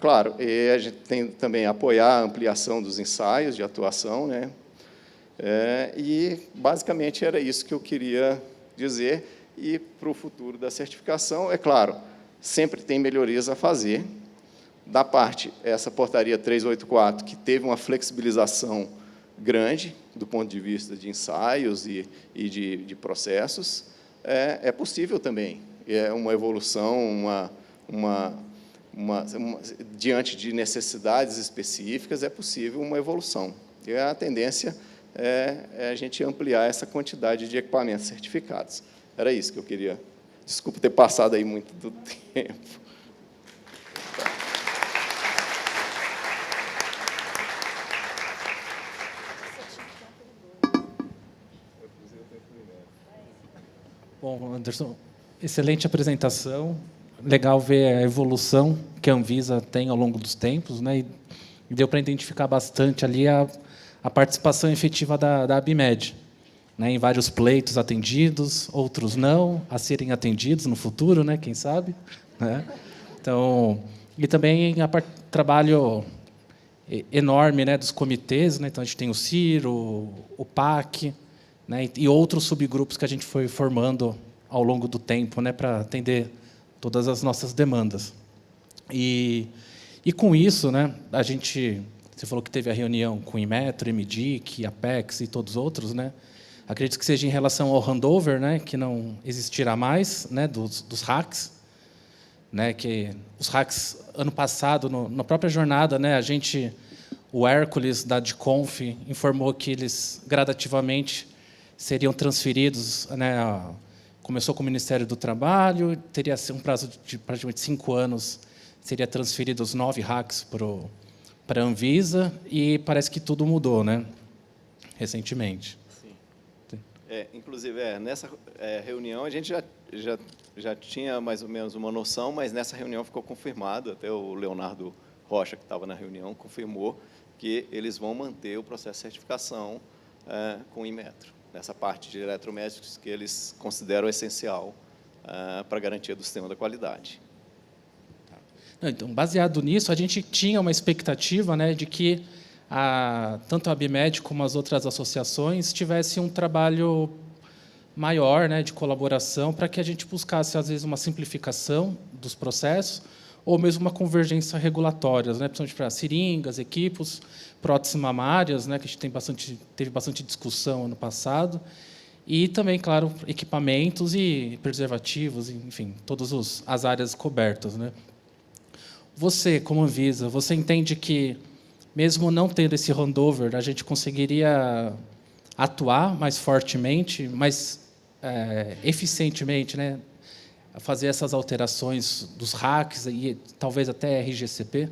[SPEAKER 2] Claro, e a gente tem também apoiar a ampliação dos ensaios de atuação, né? E, basicamente, era isso que eu queria dizer. E, para o futuro da certificação, é claro, sempre tem melhorias a fazer. Da parte, essa portaria 384, que teve uma flexibilização grande, do ponto de vista de ensaios e de processos, é possível também. É uma evolução, diante de necessidades específicas, é possível uma evolução. E a tendência é a gente ampliar essa quantidade de equipamentos certificados. Era isso que eu queria. Desculpa ter passado aí muito do tempo.
[SPEAKER 3] Bom, Anderson, excelente apresentação. Legal ver a evolução que a Anvisa tem ao longo dos tempos, né? E deu para identificar bastante ali a participação efetiva da ABIMED, né? Em vários pleitos atendidos, outros não, a serem atendidos no futuro, né? Quem sabe, né? Então, e também trabalho enorme, né, dos comitês, né? Então a gente tem o CIRO, o PAC, né, e outros subgrupos que a gente foi formando ao longo do tempo, né, para atender todas as nossas demandas. E com isso, né, você falou que teve a reunião com o Inmetro, MDIC, Apex e todos os outros, né? Acredito que seja em relação ao handover, né, que não existirá mais, né, dos hacks, né, que os hacks ano passado na própria jornada, né, o Hércules da DICONF informou que eles gradativamente seriam transferidos, né, começou com o Ministério do Trabalho, teria um prazo de praticamente 5 anos, seria transferido os 9 hacks para a Anvisa, e parece que tudo mudou, né, recentemente.
[SPEAKER 2] Sim. Inclusive, nessa reunião, a gente já tinha mais ou menos uma noção, mas nessa reunião ficou confirmado, até o Leonardo Rocha, que estava na reunião, confirmou que eles vão manter o processo de certificação com o Inmetro, nessa parte de eletrodomésticos que eles consideram essencial para a garantia do sistema da qualidade.
[SPEAKER 3] Então, baseado nisso, a gente tinha uma expectativa, né, de que tanto a ABMed como as outras associações tivessem um trabalho maior, né, de colaboração, para que a gente buscasse, às vezes, uma simplificação dos processos ou mesmo uma convergência regulatória, né, principalmente para seringas, equipos, próteses mamárias, né, que a gente teve bastante discussão ano passado, e também, claro, equipamentos e preservativos, enfim, todas as áreas cobertas, né. Você, como Anvisa, você entende que, mesmo não tendo esse handover, a gente conseguiria atuar mais fortemente, mais eficientemente, né, a fazer essas alterações dos RACs e talvez até RGCP?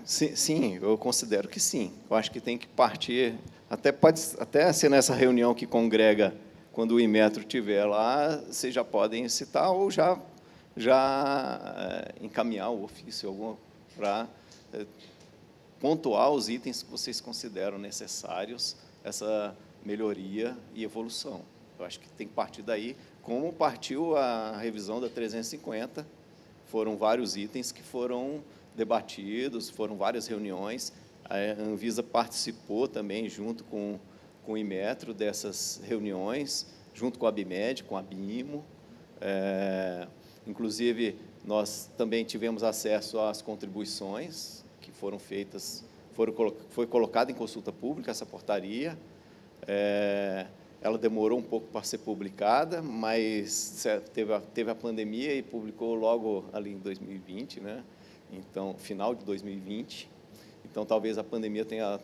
[SPEAKER 2] Sim, eu considero que sim. Eu acho que tem que partir, pode até ser nessa reunião que congrega, quando o Inmetro estiver lá, vocês já podem citar ou já encaminhar o ofício para pontuar os itens que vocês consideram necessários, essa melhoria e evolução. Eu acho que tem que partir daí, como partiu a revisão da 350, foram vários itens que foram debatidos, foram várias reuniões, a Anvisa participou também, junto com o Inmetro, dessas reuniões, junto com a ABMed, com a BIMO, inclusive, nós também tivemos acesso às contribuições que foram feitas, foi colocada em consulta pública essa portaria. Ela demorou um pouco para ser publicada, mas teve a pandemia e publicou logo ali em 2020, né? Então, final de 2020. Então, talvez a pandemia tenha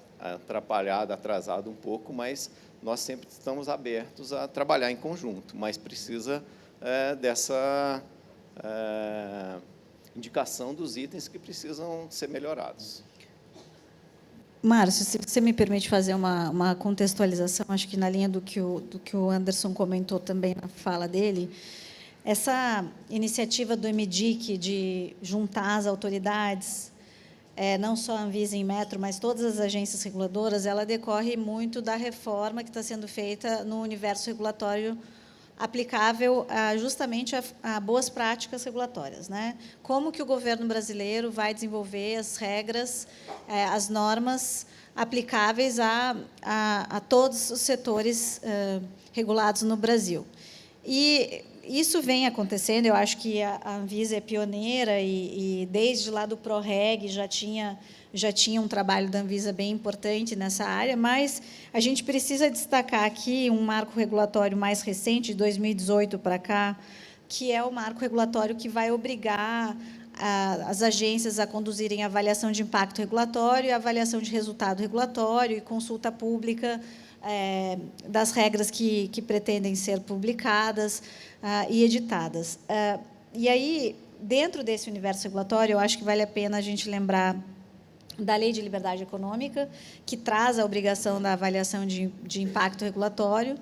[SPEAKER 2] atrasado um pouco, mas nós sempre estamos abertos a trabalhar em conjunto, mas precisa dessa indicação dos itens que precisam ser melhorados.
[SPEAKER 4] Márcio, se você me permite fazer uma contextualização, acho que na linha do que o Anderson comentou também na fala dele, essa iniciativa do MDIC de juntar as autoridades, não só a Anvisa e Inmetro, mas todas as agências reguladoras, ela decorre muito da reforma que está sendo feita no universo regulatório aplicável justamente a boas práticas regulatórias, né? Como que o governo brasileiro vai desenvolver as regras, as normas aplicáveis a todos os setores regulados no Brasil. E isso vem acontecendo, eu acho que a Anvisa é pioneira e desde lá do PROREG já tinha um trabalho da Anvisa bem importante nessa área, mas a gente precisa destacar aqui um marco regulatório mais recente, de 2018 para cá, que é o marco regulatório que vai obrigar as agências a conduzirem avaliação de impacto regulatório, avaliação de resultado regulatório e consulta pública das regras que pretendem ser publicadas e editadas. E aí, dentro desse universo regulatório, eu acho que vale a pena a gente lembrar da Lei de Liberdade Econômica, que traz a obrigação da avaliação de impacto regulatório.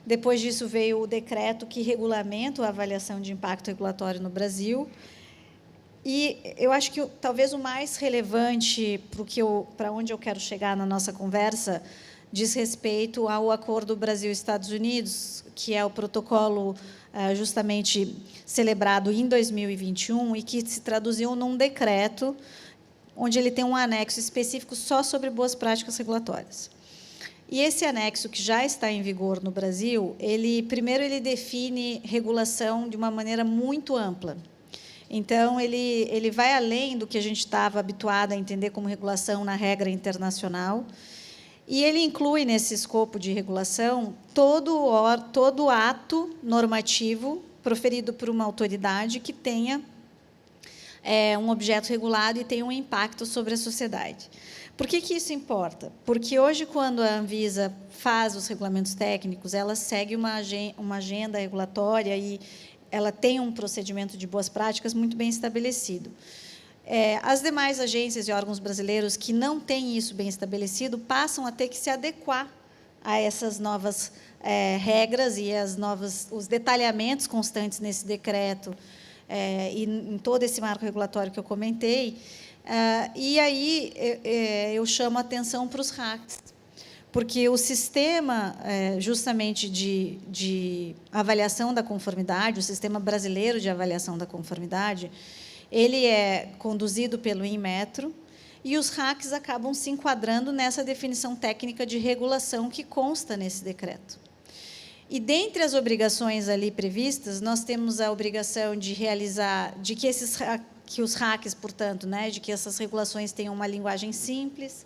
[SPEAKER 4] Depois disso, veio o decreto que regulamenta a avaliação de impacto regulatório no Brasil. E eu acho que talvez o mais relevante para onde eu quero chegar na nossa conversa diz respeito ao Acordo Brasil-Estados Unidos, que é o protocolo justamente celebrado em 2021 e que se traduziu num decreto onde ele tem um anexo específico só sobre boas práticas regulatórias. E esse anexo, que já está em vigor no Brasil, primeiro ele define regulação de uma maneira muito ampla. Então, ele vai além do que a gente estava habituado a entender como regulação na regra internacional, e ele inclui, nesse escopo de regulação, todo ato normativo proferido por uma autoridade que tenha um objeto regulado e tenha um impacto sobre a sociedade. Por que isso importa? Porque hoje, quando a Anvisa faz os regulamentos técnicos, ela segue uma agenda regulatória e ela tem um procedimento de boas práticas muito bem estabelecido. As demais agências e órgãos brasileiros que não têm isso bem estabelecido passam a ter que se adequar a essas novas regras e os detalhamentos constantes nesse decreto e em todo esse marco regulatório que eu comentei. E aí eu chamo a atenção para os RACs, porque o sistema, justamente, de avaliação da conformidade, o sistema brasileiro de avaliação da conformidade, ele é conduzido pelo Inmetro, e os RACs acabam se enquadrando nessa definição técnica de regulação que consta nesse decreto. E, dentre as obrigações ali previstas, nós temos a obrigação de realizar, que os RACs, portanto, né, de que essas regulações tenham uma linguagem simples,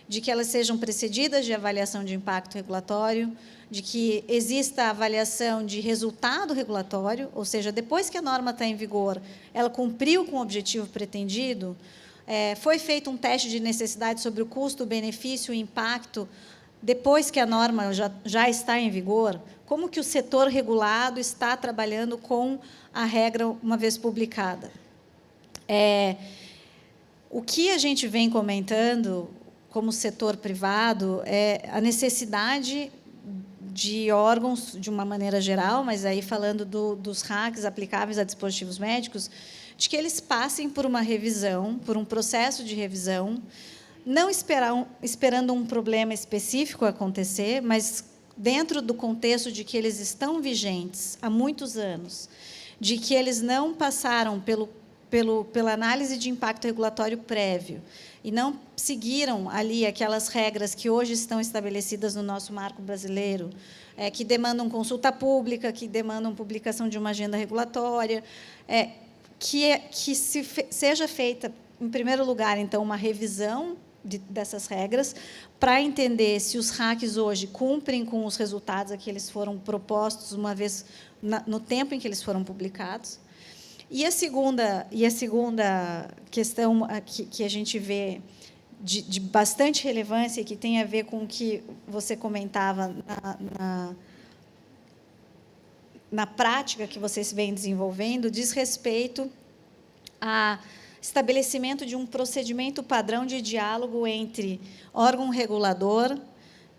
[SPEAKER 4] de que elas sejam precedidas de avaliação de impacto regulatório, de que exista a avaliação de resultado regulatório, ou seja, depois que a norma está em vigor, ela cumpriu com o objetivo pretendido, foi feito um teste de necessidade sobre o custo, o benefício e o impacto, depois que a norma já está em vigor, como que o setor regulado está trabalhando com a regra uma vez publicada. O que a gente vem comentando como setor privado é a necessidade de órgãos, de uma maneira geral, mas aí falando dos RACs aplicáveis a dispositivos médicos, de que eles passem por uma revisão, por um processo de revisão, não esperando um problema específico acontecer, mas dentro do contexto de que eles estão vigentes há muitos anos, de que eles não passaram pela análise de impacto regulatório prévio e não seguiram ali aquelas regras que hoje estão estabelecidas no nosso marco brasileiro, que demandam consulta pública, que demandam publicação de uma agenda regulatória, seja feita, em primeiro lugar, então, uma revisão dessas regras, para entender se os RACs hoje cumprem com os resultados a que eles foram propostos, uma vez no tempo em que eles foram publicados. E a segunda questão que a gente vê de bastante relevância, e que tem a ver com o que você comentava na prática que vocês vêm desenvolvendo, diz respeito a estabelecimento de um procedimento padrão de diálogo entre órgão regulador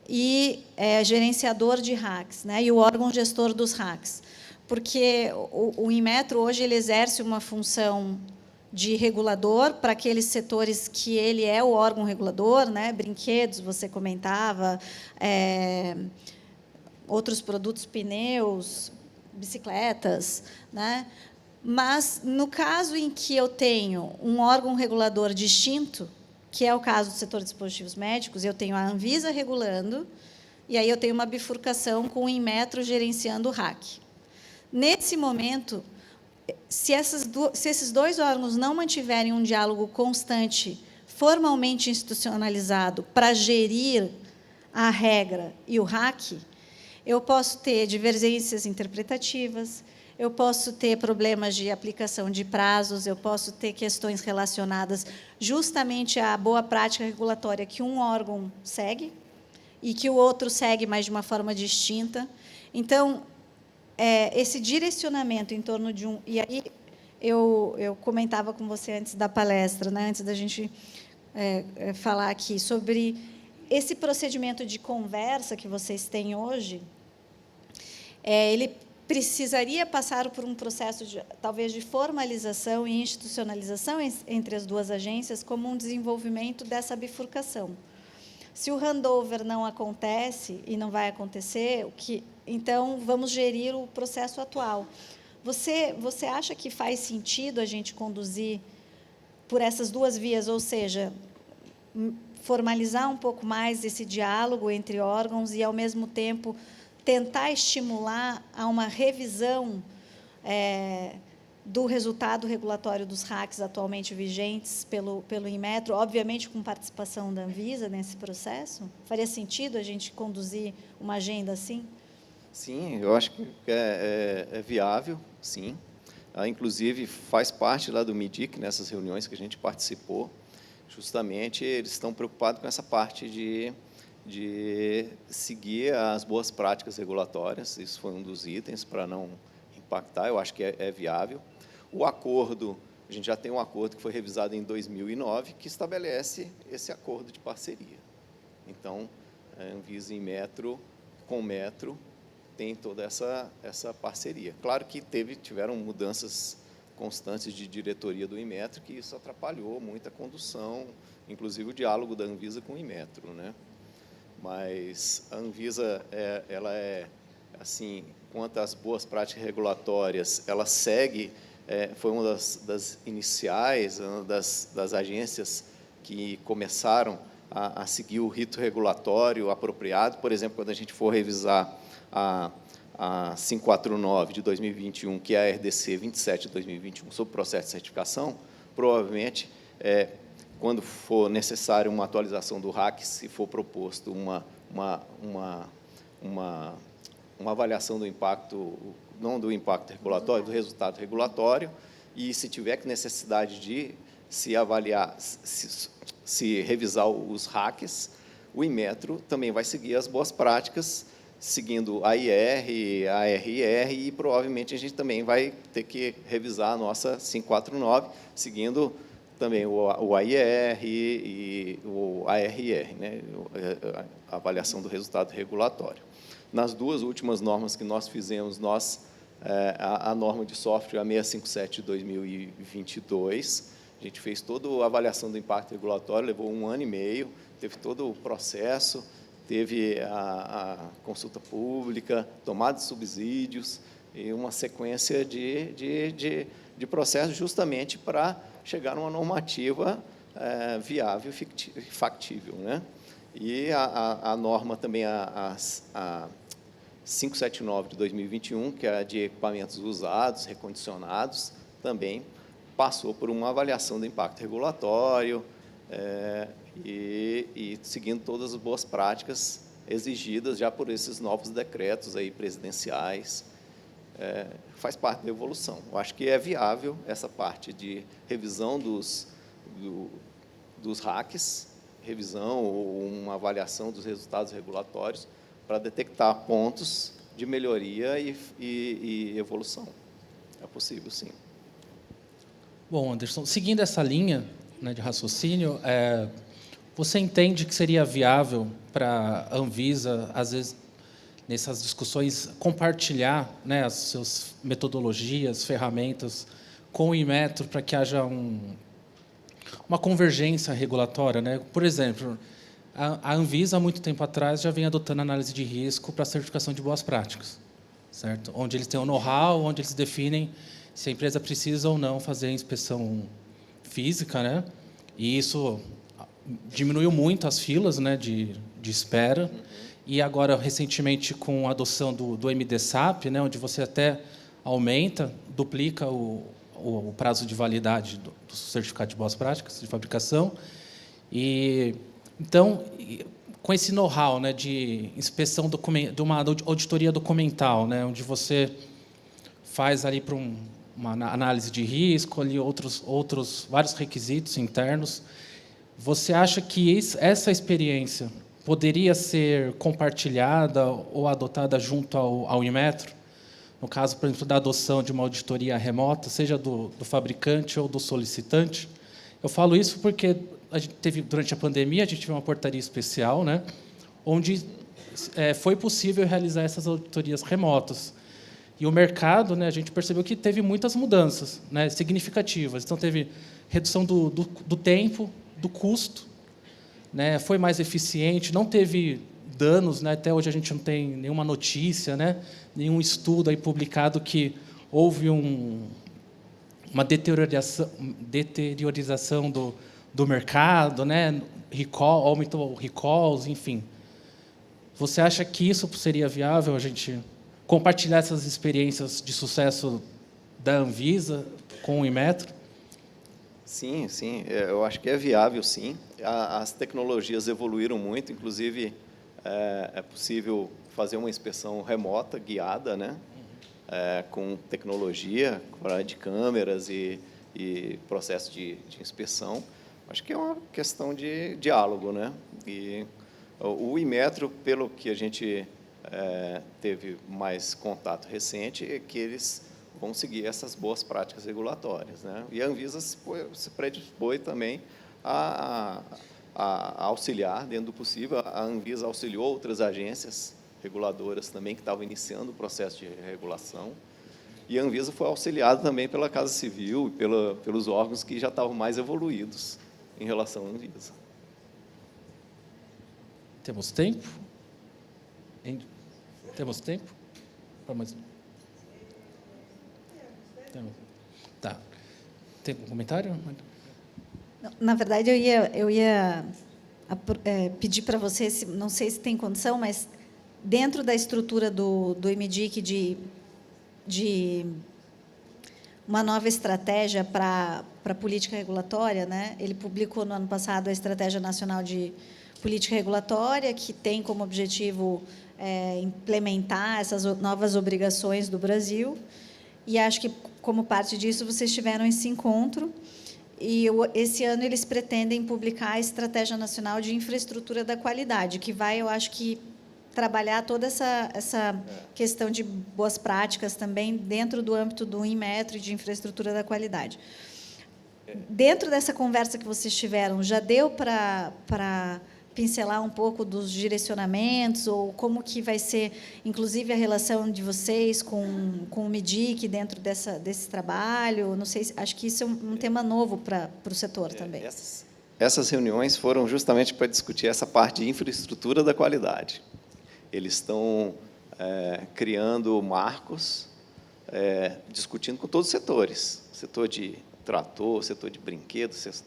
[SPEAKER 4] e gerenciador de RACs, né, e o órgão gestor dos RACs. Porque o Inmetro, hoje, ele exerce uma função de regulador para aqueles setores que ele é o órgão regulador, né, brinquedos, você comentava, outros produtos, pneus, bicicletas, né? Mas, no caso em que eu tenho um órgão regulador distinto, que é o caso do setor de dispositivos médicos, eu tenho a Anvisa regulando, e aí eu tenho uma bifurcação com o Inmetro gerenciando o RAC. Nesse momento, se esses dois órgãos não mantiverem um diálogo constante, formalmente institucionalizado, para gerir a regra e o RAC, eu posso ter divergências interpretativas, eu posso ter problemas de aplicação de prazos, eu posso ter questões relacionadas justamente à boa prática regulatória que um órgão segue e que o outro segue, mas de uma forma distinta. Então, esse direcionamento em torno de um... E aí, eu comentava com você antes da palestra, né, antes da gente falar aqui, sobre esse procedimento de conversa que vocês têm hoje, ele precisaria passar por um processo, talvez, de formalização e institucionalização entre as duas agências, como um desenvolvimento dessa bifurcação. Se o handover não acontece, e não vai acontecer, então, vamos gerir o processo atual. Você acha que faz sentido a gente conduzir por essas duas vias, ou seja, formalizar um pouco mais esse diálogo entre órgãos e, ao mesmo tempo, tentar estimular a uma revisão do resultado regulatório dos RACs atualmente vigentes pelo Inmetro, obviamente com participação da Anvisa nesse processo? Faria sentido a gente conduzir uma agenda assim?
[SPEAKER 2] Sim, eu acho que é viável, sim. Inclusive, faz parte lá do MIDIC, nessas reuniões que a gente participou, justamente eles estão preocupados com essa parte de seguir as boas práticas regulatórias. Isso foi um dos itens para não impactar, eu acho que é viável. O acordo, a gente já tem um acordo que foi revisado em 2009, que estabelece esse acordo de parceria. Então, a Anvisa e Inmetro, com o Metro, tem toda essa parceria. Claro que tiveram mudanças constantes de diretoria do Inmetro, que isso atrapalhou muito a condução, inclusive o diálogo da Anvisa com o Inmetro, né? mas a Anvisa, ela assim, quanto às boas práticas regulatórias, ela segue, foi uma das iniciais, uma das agências que começaram a seguir o rito regulatório apropriado. Por exemplo, quando a gente for revisar a 549 de 2021, que é a RDC 27 de 2021, sobre o processo de certificação, provavelmente, quando for necessário uma atualização do RAC, se for proposto uma avaliação do impacto, não do impacto regulatório, do resultado regulatório, e se tiver necessidade de se avaliar, se revisar os RACs, o Inmetro também vai seguir as boas práticas, seguindo a IR, a RIR, e provavelmente a gente também vai ter que revisar a nossa 549, seguindo também o AIR e o ARR, né, a avaliação do resultado regulatório. Nas duas últimas normas que nós fizemos, a norma de software, a 657 de 2022, a gente fez toda a avaliação do impacto regulatório, levou 1 ano e meio, teve todo o processo, teve a consulta pública, tomada de subsídios, e uma sequência de processos justamente para chegar numa normativa viável e factível, né? E a norma também, a 579 de 2021, que é a de equipamentos usados, recondicionados, também passou por uma avaliação do impacto regulatório, e seguindo todas as boas práticas exigidas já por esses novos decretos aí presidenciais, faz parte da evolução. Eu acho que é viável essa parte de revisão dos RACs, revisão ou uma avaliação dos resultados regulatórios para detectar pontos de melhoria e evolução. É possível, sim.
[SPEAKER 3] Bom, Anderson, seguindo essa linha, né, de raciocínio, você entende que seria viável para a Anvisa, às vezes, nessas discussões, compartilhar, né, as suas metodologias, ferramentas com o Inmetro para que haja uma convergência regulatória, né? Por exemplo, a Anvisa, há muito tempo atrás, já vem adotando análise de risco para a certificação de boas práticas, certo? Onde eles têm um know-how, onde eles definem se a empresa precisa ou não fazer a inspeção física, né? E isso diminuiu muito as filas, né, de espera. E agora, recentemente, com a adoção do MDSAP, né, onde você até aumenta, duplica o prazo de validade do certificado de boas práticas de fabricação. E então, com esse know-how, né, de inspeção de uma auditoria documental, né, onde você faz ali para uma análise de risco, ali outros vários requisitos internos. Você acha que essa experiência poderia ser compartilhada ou adotada junto ao Inmetro? No caso, por exemplo, da adoção de uma auditoria remota, seja do fabricante ou do solicitante? Eu falo isso porque a gente teve, durante a pandemia, a gente teve uma portaria especial, né, onde foi possível realizar essas auditorias remotas. E o mercado, né, a gente percebeu que teve muitas mudanças, né, significativas. Então, teve redução do tempo, do custo, né, foi mais eficiente, não teve danos, né, até hoje a gente não tem nenhuma notícia, né, nenhum estudo aí publicado que houve uma deteriorização do mercado, né, aumentou recalls, enfim. Você acha que isso seria viável, a gente compartilhar essas experiências de sucesso da Anvisa com o Inmetro?
[SPEAKER 2] Sim, sim, eu acho que é viável, sim. As tecnologias evoluíram muito, inclusive é possível fazer uma inspeção remota, guiada, né, com tecnologia de câmeras e processo de inspeção. Acho que é uma questão de diálogo, né? E o Inmetro, pelo que a gente teve mais contato recente, é que eles vão seguir essas boas práticas regulatórias, né? E a Anvisa se predispôs também a auxiliar, dentro do possível. A Anvisa auxiliou outras agências reguladoras também que estavam iniciando o processo de regulação, e a Anvisa foi auxiliada também pela Casa Civil e pelos órgãos que já estavam mais evoluídos em relação à Anvisa.
[SPEAKER 3] Temos tempo? Temos tempo? Tá. Tem um comentário?
[SPEAKER 4] Na verdade, eu ia pedir para você, não sei se tem condição, mas dentro da estrutura do MDIC de uma nova estratégia para a política regulatória, né? Ele publicou no ano passado a Estratégia Nacional de Política Regulatória, que tem como objetivo implementar essas novas obrigações do Brasil. E acho que, como parte disso, vocês tiveram esse encontro. E esse ano eles pretendem publicar a Estratégia Nacional de Infraestrutura da Qualidade, que vai, eu acho que, trabalhar toda essa questão de boas práticas também dentro do âmbito do Inmetro e de infraestrutura da qualidade. Dentro dessa conversa que vocês tiveram, já deu para pincelar um pouco dos direcionamentos ou como que vai ser, inclusive, a relação de vocês com o MDIC dentro desse trabalho? Não sei, acho que isso é um tema novo para o setor também.
[SPEAKER 2] Essas reuniões foram justamente para discutir essa parte de infraestrutura da qualidade. Eles estão criando marcos, discutindo com todos os setores, setor de trator, setor de brinquedos,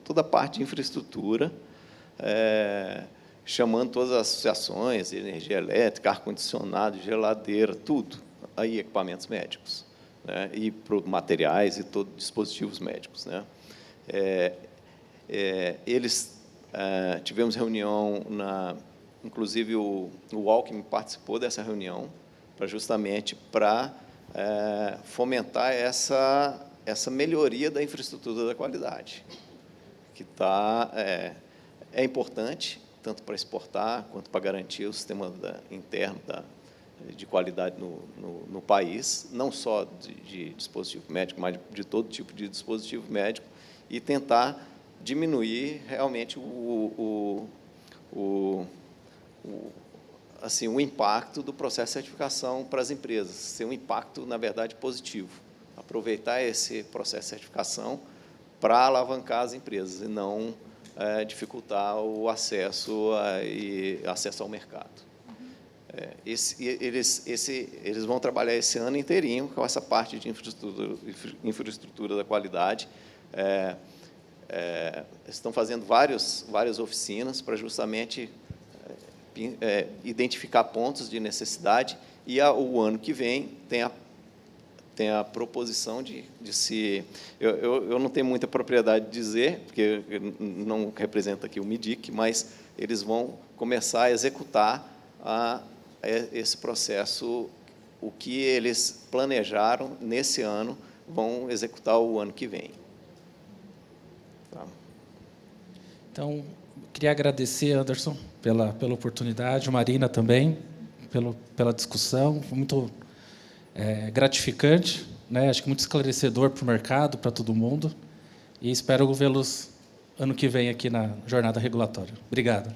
[SPEAKER 2] toda a parte de infraestrutura, chamando todas as associações, energia elétrica, ar-condicionado, geladeira, tudo, aí equipamentos médicos, né, e materiais e todos dispositivos médicos, né. Tivemos reunião inclusive o Alckmin participou dessa reunião justamente para fomentar essa melhoria da infraestrutura da qualidade, que é importante tanto para exportar quanto para garantir o sistema interno de qualidade no país, não só de dispositivo médico, mas de todo tipo de dispositivo médico, e tentar diminuir realmente o impacto do processo de certificação para as empresas, ser um impacto, na verdade, positivo. Aproveitar esse processo de certificação para alavancar as empresas e não dificultar o acesso ao mercado. Eles vão trabalhar esse ano inteirinho com essa parte de infraestrutura da qualidade. Estão fazendo várias oficinas para justamente identificar pontos de necessidade, e o ano que vem tem a proposição de se... Eu não tenho muita propriedade de dizer, porque não representa aqui o MDIC, mas eles vão começar a executar esse processo. O que eles planejaram nesse ano, vão executar o ano que vem. Tá.
[SPEAKER 3] Então, queria agradecer, Anderson, pela oportunidade, Marina também, pela discussão, foi muito gratificante, né? Acho que muito esclarecedor para o mercado, para todo mundo, e espero vê-los ano que vem aqui na Jornada Regulatória. Obrigado.